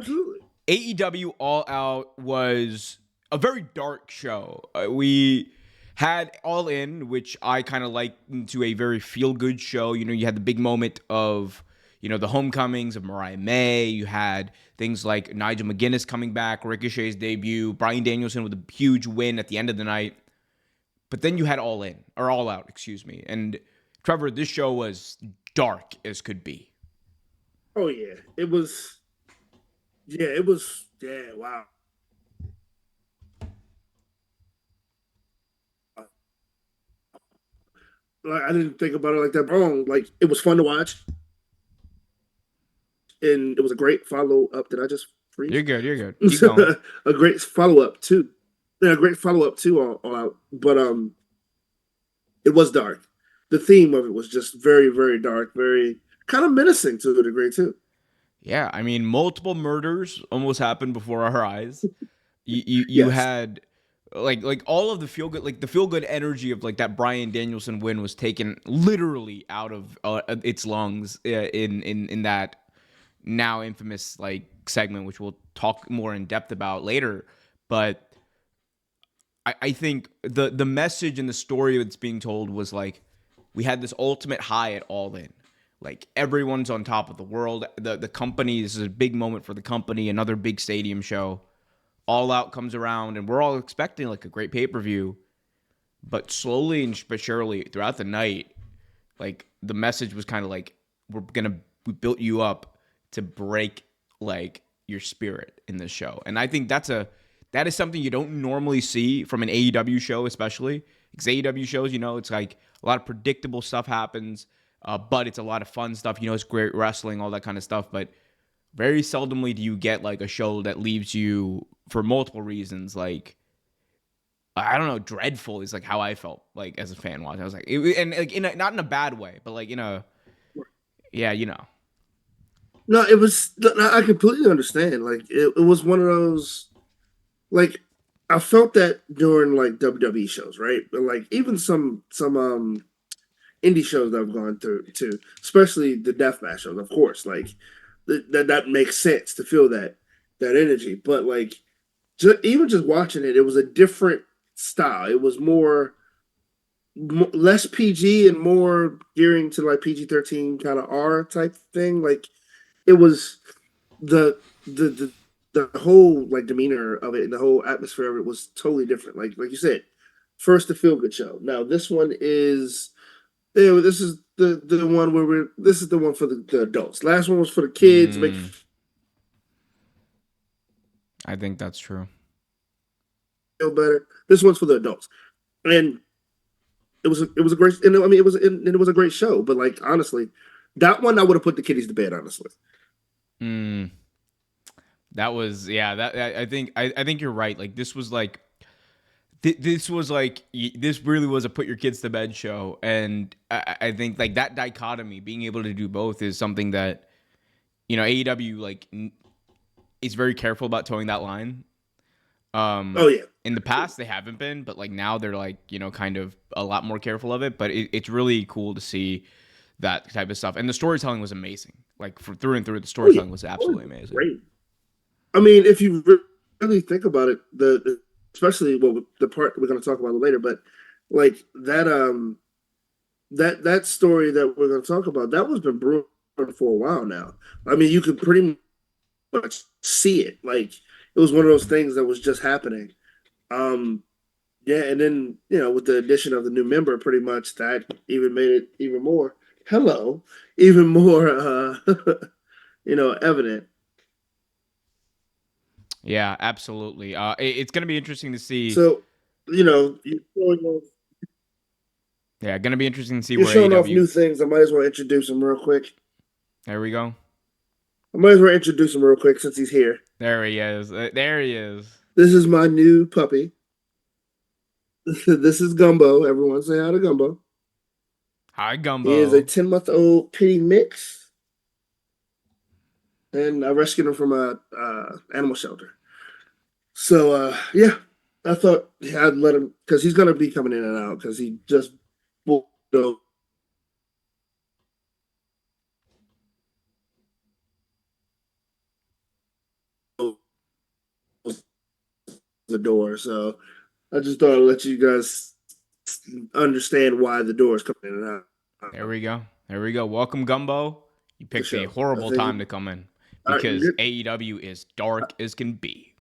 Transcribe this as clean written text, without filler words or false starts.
Absolutely. AEW All Out was a very dark show. We had All In, which I kind of likened to a very feel good show. You know, you had the big moment of, you know, the homecomings of Mariah May. You had things like Nigel McGuinness coming back, Ricochet's debut, Bryan Danielson with a huge win at the end of the night. But then you had All In, or All Out, excuse me. And Trevor, this show was dark as could be. Oh yeah, it was. Yeah, it was. Yeah, wow. Like I didn't think about it like that. Wrong. Like it was fun to watch, and it was a great follow up. Did I just You're freeze? good. You're good. Keep going. A great follow up too. Yeah, a great follow up too. All out, but it was dark. The theme of it was just very, very dark, very kind of menacing to a degree too. Yeah, I mean, multiple murders almost happened before our eyes. You Yes. had like all of the feel good, like the feel good energy of like that Bryan Danielson win was taken literally out of its lungs in that now infamous like segment, which we'll talk more in depth about later. But I think the message and the story that's being told was like we had this ultimate high at All In. Like everyone's on top of the world. The company, this is a big moment for the company, another big stadium show. All Out comes around, and we're all expecting like a great pay per view. But slowly and but surely throughout the night, like the message was kind of like we built you up to break like your spirit in this show. And I think that is something you don't normally see from an AEW show, especially because AEW shows, you know, it's like a lot of predictable stuff happens, but it's a lot of fun stuff. You know, it's great wrestling, all that kind of stuff. But very seldomly do you get like a show that leaves you for multiple reasons, like I don't know, dreadful is like how I felt like as a fan watching. I was like, and like not in a bad way, but like in a yeah, you know. No, it was. I completely understand. Like it was one of those. Like I felt that during like WWE shows, right? But like even some indie shows that I've gone through too, especially the deathmatch shows. Of course, like that makes sense to feel that energy. But like even just watching it, it was a different style. It was less PG and more gearing to like PG-13 kind of R type thing. Like it was the the the whole like demeanor of it and the whole atmosphere of it was totally different. Like you said, first the feel good show. Now this one is this is the one where we're this is the one for the adults. Last one was for the kids, make you Mm, I think that's true. feel better. This one's for the adults, and it was a great and I mean it was a great show. But like honestly, that one I would have put the kiddies to bed. Honestly, Mm, that was yeah. That I think you're right. Like this was like this was like this really was a put your kids to bed show, and I think like that dichotomy, being able to do both, is something that you know AEW like is very careful about towing that line. oh yeah, In the past absolutely. they haven't been, but like now they're like you know kind of a lot more careful of it. But it's really cool to see that type of stuff, and the storytelling was amazing. Like for through and through, the Oh yeah, storytelling was oh absolutely yeah, amazing. great. I mean, if you really think about it, especially well the part we're going to talk about later, but like that story that we're going to talk about that was been brewing for a while now. I mean, you could pretty much see it. Like it was one of those things that was just happening. Um, yeah, and then with the addition of the new member, pretty much that even made it even more. Hello, even more evident. Yeah, absolutely. It's gonna be interesting to see. So, you're showing off Yeah, gonna be interesting to see You're where showing off AEW. new things. I might as well introduce him real quick. There we go. I might as well introduce him real quick since he's here. There he is. There he is. This is my new puppy. This is Gumbo. Everyone say hi to Gumbo. Hi, He is a Gumbo. 10-month-old pitty mix, and I rescued him from a animal shelter. So yeah, I thought I'd let him because he's gonna be coming in and out because he just you know, the door. So I just thought I'd let you guys understand why the door is coming in and There out we go. There we go. Welcome, Gumbo. You for picked a sure. I horrible think time you. to come in All right, you're because good. AEW is dark as can be.